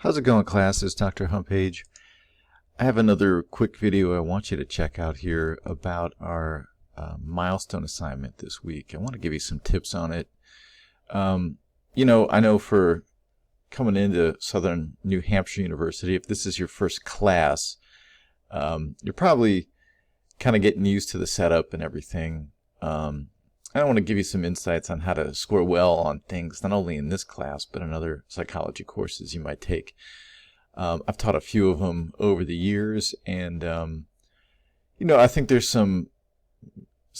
How's it going, class? This is Dr. Humpage. I have another quick video I want you to check out here about our milestone assignment this week. I want to give you some tips on it. I know for coming into Southern New Hampshire University, if this is your first class, you're probably kind of getting used to the setup and everything. I want to give you some insights on how to score well on things, not only in this class, but in other psychology courses you might take. I've taught a few of them over the years, and I think there's some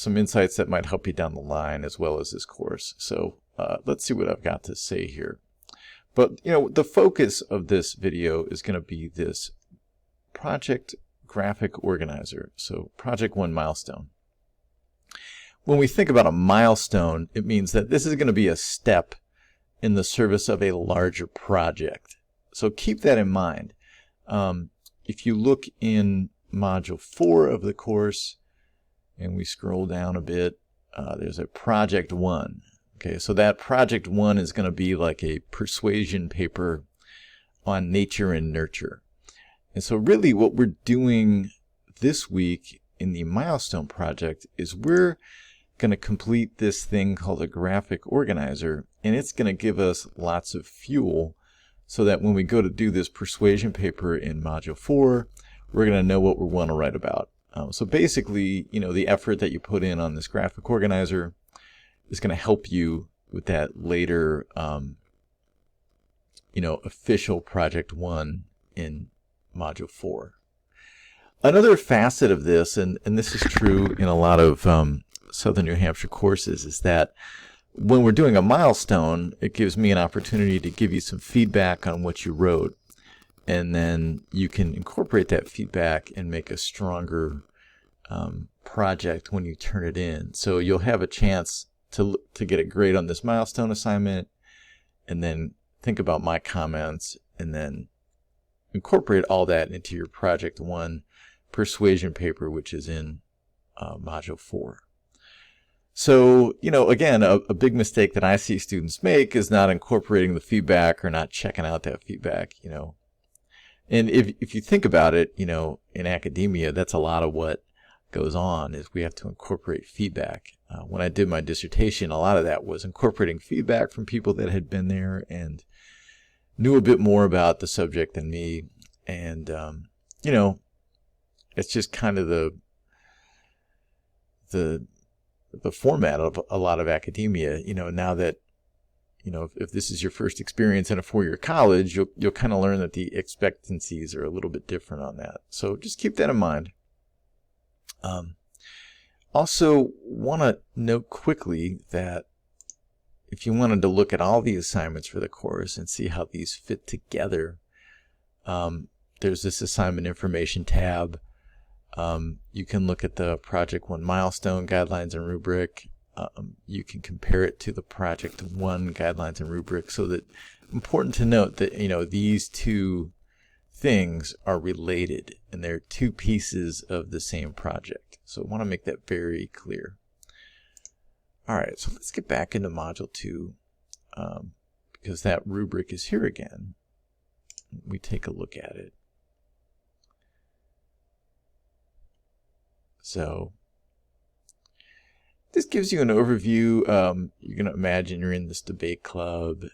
insights that might help you down the line as well as this course. So let's see what I've got to say here. But the focus of this video is going to be this project graphic organizer. So Project One Milestone. When we think about a milestone, it means that this is going to be a step in the service of a larger project. So keep that in mind. If you look in Module 4 of the course, and we scroll down a bit, there's a Project 1. Okay, so that Project 1 is going to be like a persuasion paper on nature and nurture. And so really what we're doing this week in the Milestone project is we're going to complete this thing called a graphic organizer, and it's going to give us lots of fuel so that when we go to do this persuasion paper in Module 4, we're going to know what we want to write about. So basically, the effort that you put in on this graphic organizer is going to help you with that later, official Project 1 in Module 4. Another facet of this, and this is true in a lot of Southern New Hampshire courses, is that when we're doing a milestone, it gives me an opportunity to give you some feedback on what you wrote, and then you can incorporate that feedback and make a stronger project when you turn it in. So you'll have a chance to get a grade on this milestone assignment, and then think about my comments, and then incorporate all that into your Project 1 persuasion paper, which is in Module 4. So, again, a big mistake that I see students make is not incorporating the feedback or not checking out that feedback, And if you think about it, in academia, that's a lot of what goes on, is we have to incorporate feedback. When I did my dissertation, a lot of that was incorporating feedback from people that had been there and knew a bit more about the subject than me. And, it's just kind of the format of a lot of academia, now that, if this is your first experience in a four-year college, you'll kind of learn that the expectancies are a little bit different on that. So just keep that in mind. Also want to note quickly that if you wanted to look at all the assignments for the course and see how these fit together, there's this assignment information tab. You can look at the Project 1 Milestone Guidelines and Rubric. You can compare it to the Project 1 Guidelines and Rubric. So that important to note that these two things are related, and they're two pieces of the same project. So I want to make that very clear. All right, so let's get back into Module 2 because that rubric is here again. We take a look at it. So this gives you an overview. You're going to imagine you're in this debate club.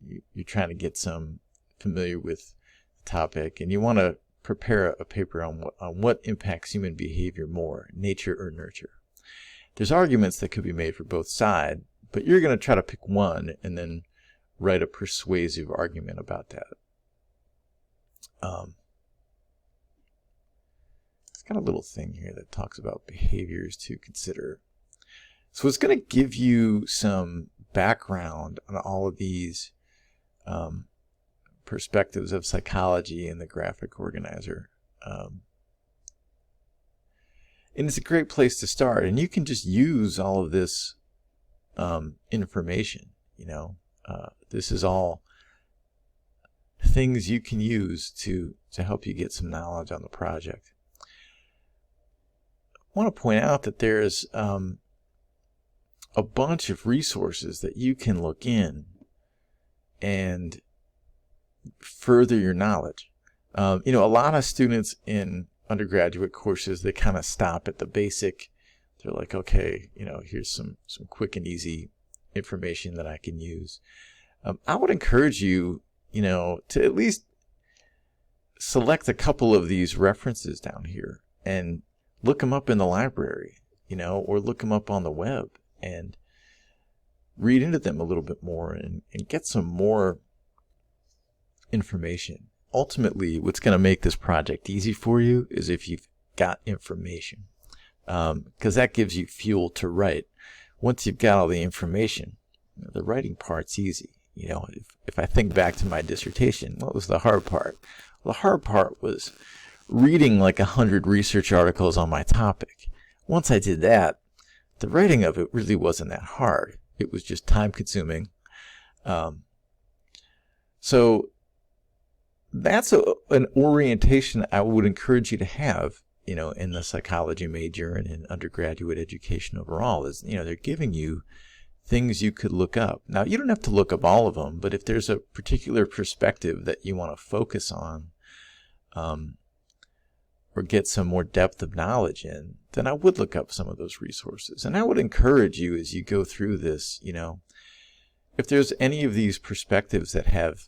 You're trying to get some familiar with the topic, and you want to prepare a paper on what impacts human behavior more, nature or nurture. There's arguments that could be made for both sides, but you're going to try to pick one and then write a persuasive argument about that. Got a little thing here that talks about behaviors to consider. So it's going to give you some background on all of these perspectives of psychology in the graphic organizer. And it's a great place to start. And you can just use all of this information. This is all things you can use to help you get some knowledge on the project. I want to point out that there's a bunch of resources that you can look in and further your knowledge. A lot of students in undergraduate courses, they kind of stop at the basic. They're like, okay, here's some quick and easy information that I can use. I would encourage you, to at least select a couple of these references down here and look them up in the library, or look them up on the web and read into them a little bit more and get some more information. Ultimately, what's going to make this project easy for you is if you've got information, because that gives you fuel to write. Once you've got all the information, the writing part's easy. If I think back to my dissertation, what was the hard part? Well, the hard part was reading like 100 research articles on my topic. Once I did that, the writing of it really wasn't that hard. It was just time consuming. So that's an orientation I would encourage you to have, in the psychology major and in undergraduate education overall. Is, they're giving you things you could look up. Now, you don't have to look up all of them, but if there's a particular perspective that you want to focus on, or get some more depth of knowledge in, then I would look up some of those resources. And I would encourage you as you go through this, if there's any of these perspectives that have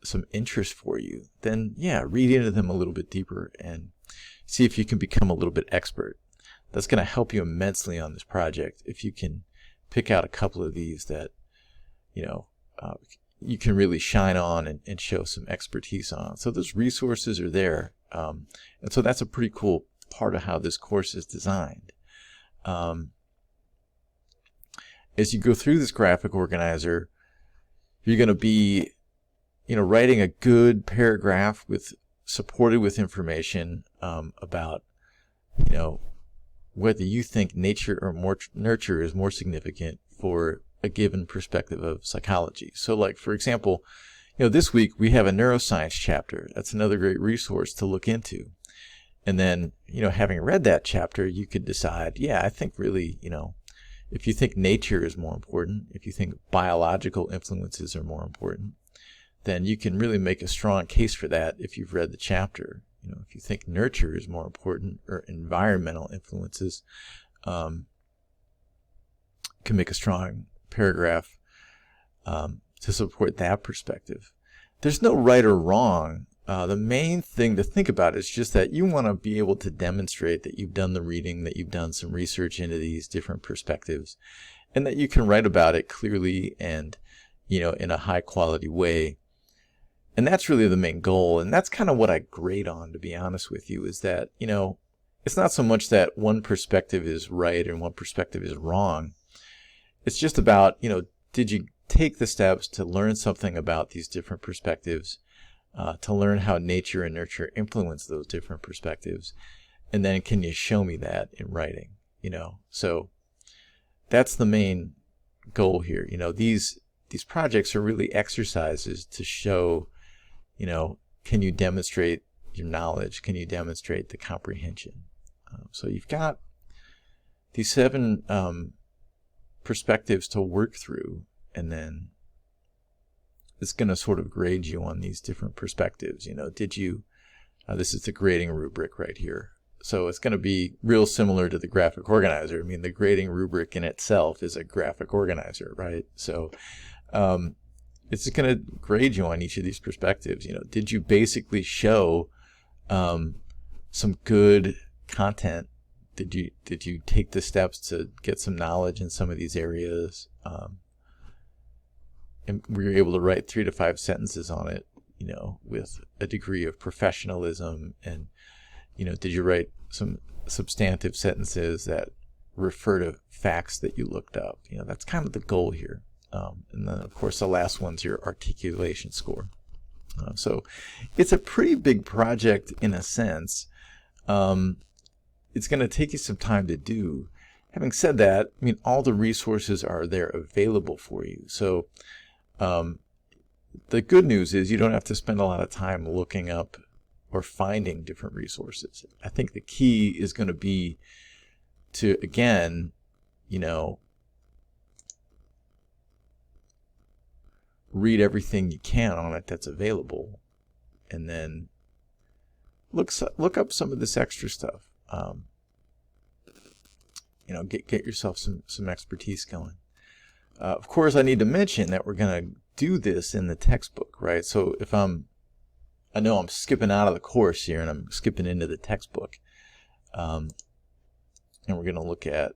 some interest for you, then read into them a little bit deeper and see if you can become a little bit expert. That's going to help you immensely on this project if you can pick out a couple of these that you can really shine on and show some expertise on. So those resources are there, and so that's a pretty cool part of how this course is designed. As you go through this graphic organizer, you're going to be writing a good paragraph supported with information about whether you think nature or nurture is more significant for a given perspective of psychology. So like, for example, this week we have a neuroscience chapter. That's another great resource to look into. And then, having read that chapter, you could decide, I think really, if you think nature is more important, if you think biological influences are more important, then you can really make a strong case for that if you've read the chapter. If you think nurture is more important, or environmental influences, can make a strong paragraph to support that perspective. There's no right or wrong. The main thing to think about is just that you want to be able to demonstrate that you've done the reading, that you've done some research into these different perspectives, and that you can write about it clearly and in a high quality way. And that's really the main goal. And that's kind of what I grade on, to be honest with you, is that, it's not so much that one perspective is right and one perspective is wrong. It's just about, did you take the steps to learn something about these different perspectives, to learn how nature and nurture influence those different perspectives? And then can you show me that in writing? So that's the main goal here. These projects are really exercises to show, can you demonstrate your knowledge? Can you demonstrate the comprehension? So you've got these 7 perspectives to work through, and then it's going to sort of grade you on these different perspectives. Did you, this is the grading rubric right here. So it's going to be real similar to the graphic organizer. I mean, the grading rubric in itself is a graphic organizer, right? So, it's going to grade you on each of these perspectives. Did you basically show some good content? Did you take the steps to get some knowledge in some of these areas? And were you able to write 3 to 5 sentences on it, with a degree of professionalism? And, did you write some substantive sentences that refer to facts that you looked up? That's kind of the goal here. And then, of course, the last one's your articulation score. So it's a pretty big project in a sense. It's going to take you some time to do. Having said that, all the resources are there available for you. So the good news is you don't have to spend a lot of time looking up or finding different resources. I think the key is going to be to, again, read everything you can on it that's available, and then look up some of this extra stuff. Get yourself some expertise going. Of course, I need to mention that we're going to do this in the textbook, right? So if I know I'm skipping out of the course here and I'm skipping into the textbook, and we're going to look at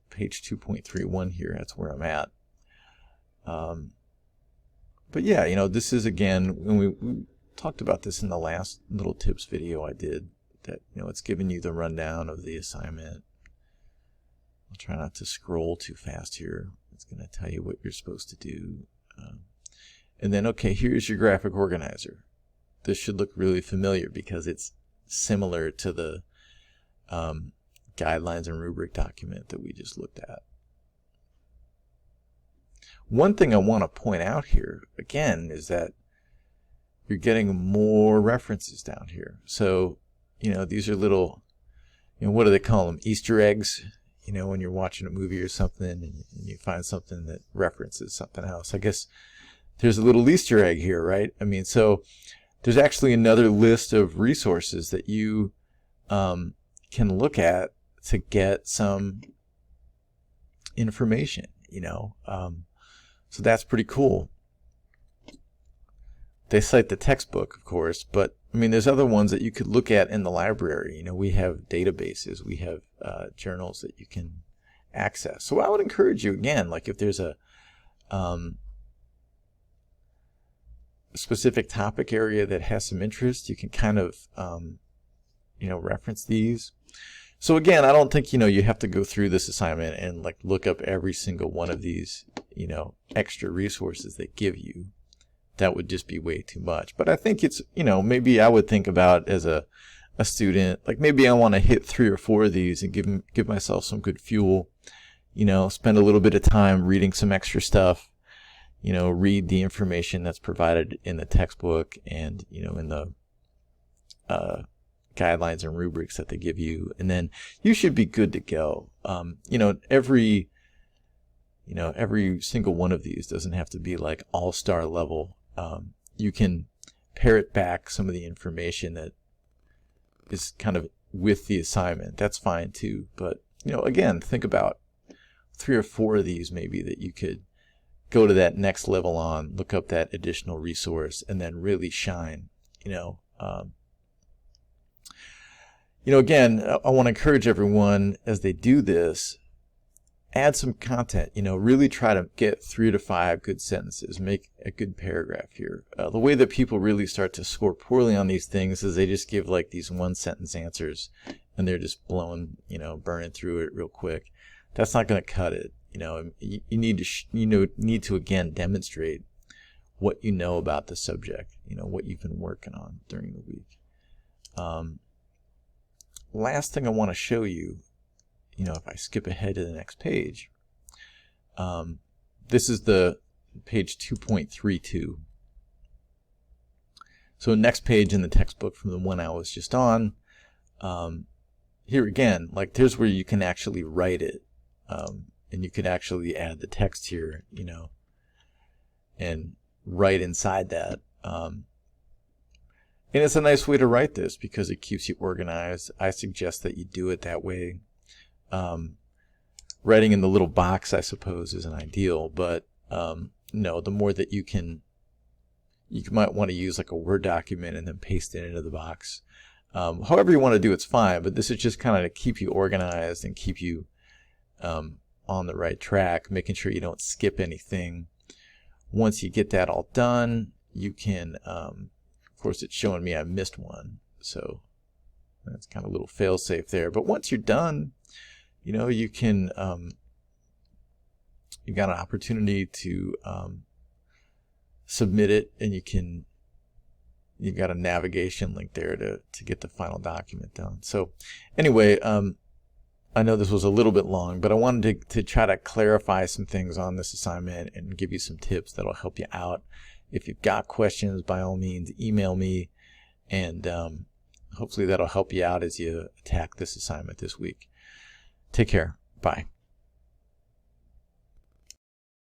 page 2.31 here. That's where I'm at. But yeah, this is, again, when we talked about this in the last little tips video I did, that it's giving you the rundown of the assignment. I'll try not to scroll too fast here. It's going to tell you what you're supposed to do. And then, okay, here's your graphic organizer. This should look really familiar because it's similar to the guidelines and rubric document that we just looked at. One thing I want to point out here, again, is that you're getting more references down here. So, these are little, what do they call them? Easter eggs. When you're watching a movie or something and you find something that references something else. I guess there's a little Easter egg here, right? I mean, so there's actually another list of resources that you can look at to get some information, so that's pretty cool. They cite the textbook, of course, but I mean, there's other ones that you could look at in the library. We have databases, we have journals that you can access. So I would encourage you, again, like if there's a specific topic area that has some interest, you can kind of reference these. So again, I don't think you have to go through this assignment and like look up every single one of these extra resources they give you. That would just be way too much. But I think it's, maybe I would think about as a student, like maybe I want to hit 3 or 4 of these and give myself some good fuel, spend a little bit of time reading some extra stuff, read the information that's provided in the textbook and, in the guidelines and rubrics that they give you. And then you should be good to go. Every single one of these doesn't have to be like all-star level. You can parrot back some of the information that is kind of with the assignment. That's fine too. But, again, think about 3 or 4 of these maybe that you could go to that next level on, look up that additional resource, and then really shine. Again, I want to encourage everyone as they do this, add some content, really try to get 3 to 5 good sentences, make a good paragraph here. The way that people really start to score poorly on these things is they just give like these 1-sentence answers and they're just burning through it real quick. That's not going to cut it. You need to again demonstrate what you know about the subject, what you've been working on during the week. Last thing I want to show you, if I skip ahead to the next page, this is the page 2.32. So next page in the textbook from the one I was just on, here again, like there's where you can actually write it, and you could actually add the text here, and write inside that. And it's a nice way to write this because it keeps you organized. I suggest that you do it that way. Writing in the little box, I suppose, isn't ideal, but no, the more that you might want to use like a Word document and then paste it into the box. However you want to do it's fine, but this is just kind of to keep you organized and keep you on the right track, making sure you don't skip anything. Once you get that all done, you can, of course it's showing me I missed one, so that's kind of a little fail-safe there. But once you're done, you can, you got an opportunity to submit it, and you've got a navigation link there to get the final document done. So anyway, I know this was a little bit long, but I wanted to try to clarify some things on this assignment and give you some tips that'll help you out. If you've got questions, by all means, email me, and hopefully that'll help you out as you attack this assignment this week. Take care. Bye.